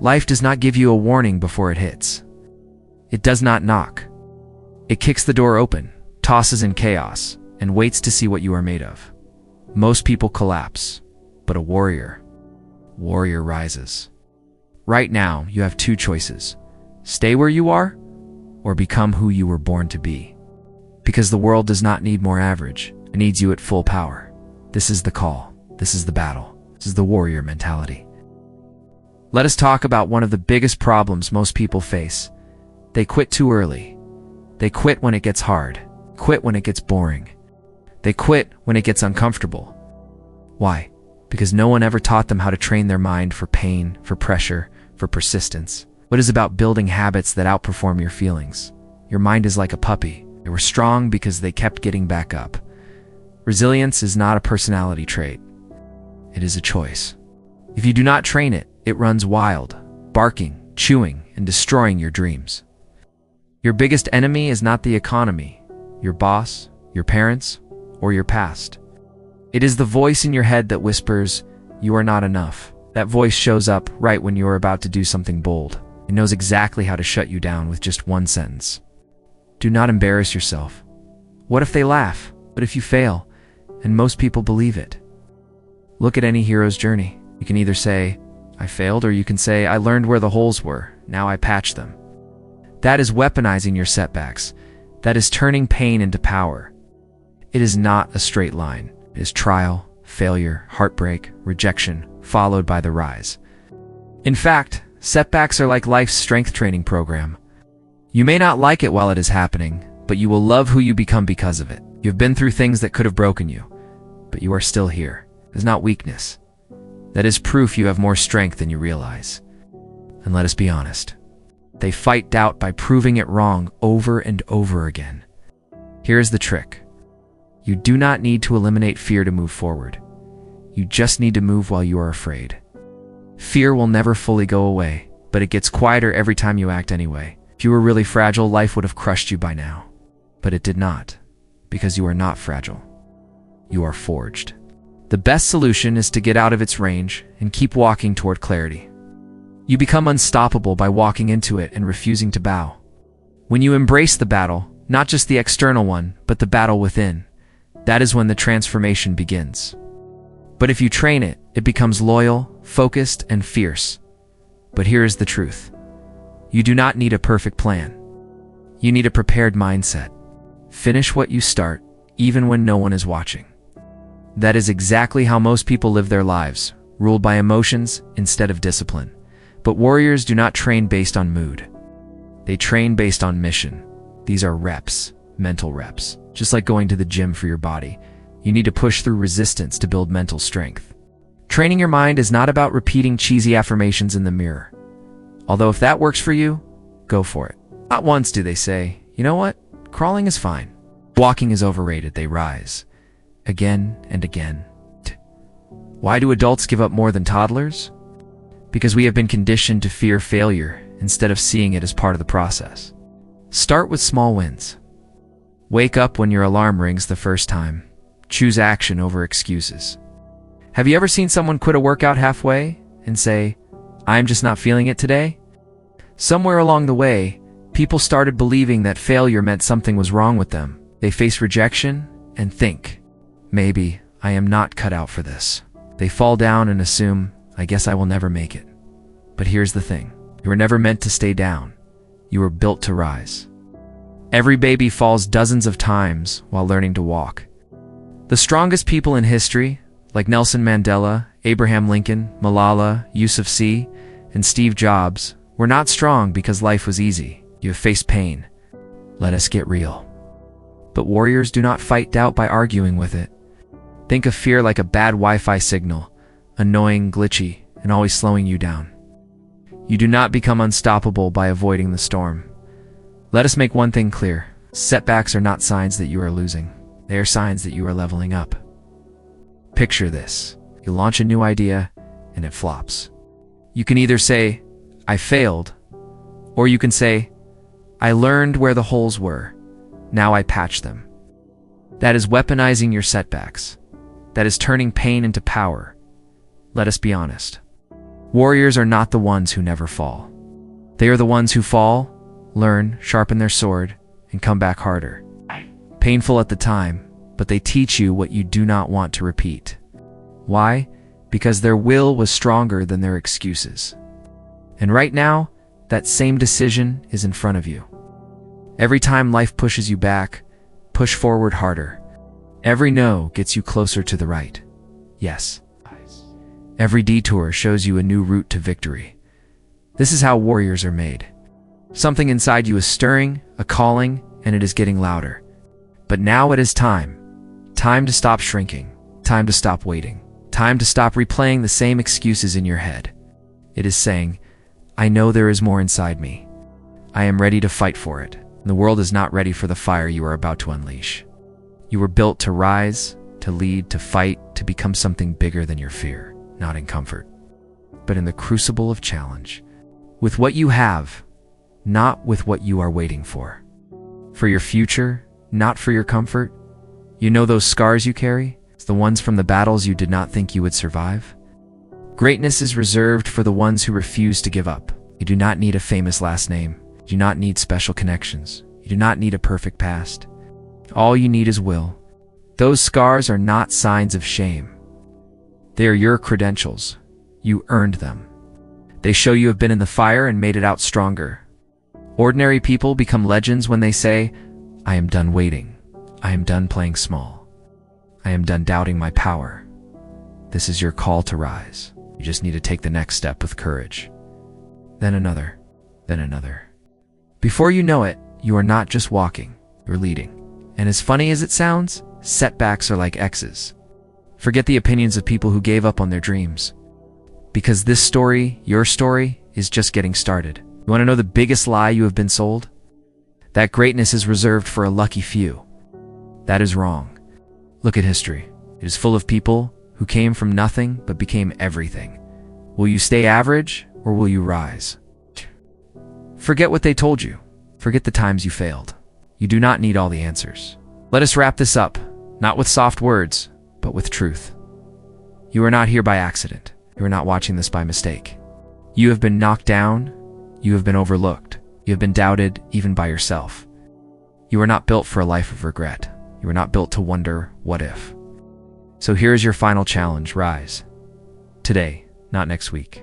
Life does not give you a warning before it hits. It does not knock. It kicks the door open, tosses in chaos, and waits to see what you are made of. Most people collapse, but a warrior rises. Right now, you have two choices. Stay where you are, or become who you were born to be. Because the world does not need more average, it needs you at full power. This is the call. This is the battle. This is the warrior mentality. Let us talk about one of the biggest problems most people face. They quit too early. They quit when it gets hard. Quit when it gets boring. They quit when it gets uncomfortable. Why? Because no one ever taught them how to train their mind for pain, for pressure, for persistence. What is about building habits that outperform your feelings? Your mind is like a puppy. They were strong because they kept getting back up. Resilience is not a personality trait. It is a choice. If you do not train it, it runs wild, barking, chewing, and destroying your dreams. Your biggest enemy is not the economy, your boss, your parents, or your past. It is the voice in your head that whispers, "You are not enough." That voice shows up right when you are about to do something bold. It knows exactly how to shut you down with just one sentence. Do not embarrass yourself. What if they laugh? What if you fail? And most people believe it. Look at any hero's journey. You can either say, "I failed," or you can say, "I learned where the holes were. Now I patch them." That is weaponizing your setbacks. That is turning pain into power. It is not a straight line. It is trial, failure, heartbreak, rejection, followed by the rise. In fact, setbacks are like life's strength training program. You may not like it while it is happening, but you will love who you become because of it. You've been through things that could have broken you, but you are still here. It is not weakness. That is proof you have more strength than you realize. And let us be honest. They fight doubt by proving it wrong over and over again. Here is the trick. You do not need to eliminate fear to move forward. You just need to move while you are afraid. Fear will never fully go away, but it gets quieter every time you act anyway. If you were really fragile, life would have crushed you by now. But it did not, because you are not fragile. You are forged. The best solution is to get out of its range and keep walking toward clarity. You become unstoppable by walking into it and refusing to bow. When you embrace the battle, not just the external one, but the battle within, that is when the transformation begins. But if you train it, it becomes loyal, focused, and fierce. But here is the truth. You do not need a perfect plan. You need a prepared mindset. Finish what you start, even when no one is watching. That is exactly how most people live their lives, ruled by emotions instead of discipline. But warriors do not train based on mood. They train based on mission. These are reps, mental reps. Just like going to the gym for your body, you need to push through resistance to build mental strength. Training your mind is not about repeating cheesy affirmations in the mirror. Although if that works for you, go for it. Not once do they say, "You know what? Crawling is fine. Walking is overrated." They rise. Again and again. Why do adults give up more than toddlers? Because we have been conditioned to fear failure instead of seeing it as part of the process. Start with small wins. Wake up when your alarm rings the first time. Choose action over excuses. Have you ever seen someone quit a workout halfway and say, "I'm just not feeling it today"? Somewhere along the way, people started believing that failure meant something was wrong with them. They face rejection and think, "Maybe I am not cut out for this." They fall down and assume, "I guess I will never make it." But here's the thing. You were never meant to stay down. You were built to rise. Every baby falls dozens of times while learning to walk. The strongest people in history, like Nelson Mandela, Abraham Lincoln, Malala Yousafzai, and Steve Jobs, were not strong because life was easy. You have faced pain. Let us get real. But warriors do not fight doubt by arguing with it. Think of fear like a bad Wi-Fi signal, annoying, glitchy, and always slowing you down. You do not become unstoppable by avoiding the storm. Let us make one thing clear. Setbacks are not signs that you are losing. They are signs that you are leveling up. Picture this. You launch a new idea, and it flops. You can either say, "I failed," or you can say, "I learned where the holes were. Now I patch them." That is weaponizing your setbacks. That is turning pain into power. Let us be honest. Warriors are not the ones who never fall. They are the ones who fall, learn, sharpen their sword, and come back harder. Painful at the time, but they teach you what you do not want to repeat. Why? Because their will was stronger than their excuses. And right now, that same decision is in front of you. Every time life pushes you back, push forward harder. Every no gets you closer to the right. Yes. Every detour shows you a new route to victory. This is how warriors are made. Something inside you is stirring, a calling, and it is getting louder. But now it is time. Time to stop shrinking. Time to stop waiting. Time to stop replaying the same excuses in your head. It is saying, I know there is more inside me. I am ready to fight for it. The world is not ready for the fire you are about to unleash. You were built to rise, to lead, to fight, to become something bigger than your fear, not in comfort, but in the crucible of challenge. With what you have, not with what you are waiting for. For your future, not for your comfort. You know those scars you carry? It's the ones from the battles you did not think you would survive? Greatness is reserved for the ones who refuse to give up. You do not need a famous last name. You do not need special connections. You do not need a perfect past. All you need is will. Those scars are not signs of shame. They are your credentials. You earned them. They show you have been in the fire and made it out stronger. Ordinary people become legends when they say, I am done waiting. I am done playing small. I am done doubting my power. This is your call to rise. You just need to take the next step with courage. Then another. Then another. Before you know it, you are not just walking, you're leading. And as funny as it sounds, setbacks are like X's. Forget the opinions of people who gave up on their dreams. Because this story, your story, is just getting started. You want to know the biggest lie you have been sold? That greatness is reserved for a lucky few. That is wrong. Look at history. It is full of people who came from nothing but became everything. Will you stay average or will you rise? Forget what they told you. Forget the times you failed. You do not need all the answers. Let us wrap this up, not with soft words, but with truth. You are not here by accident. You are not watching this by mistake. You have been knocked down. You have been overlooked. You have been doubted even by yourself. You are not built for a life of regret. You are not built to wonder, what if? So here is your final challenge, rise. Today, not next week.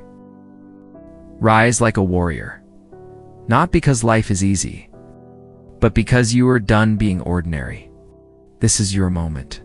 Rise like a warrior. Not because life is easy, but because you are done being ordinary. This is your moment.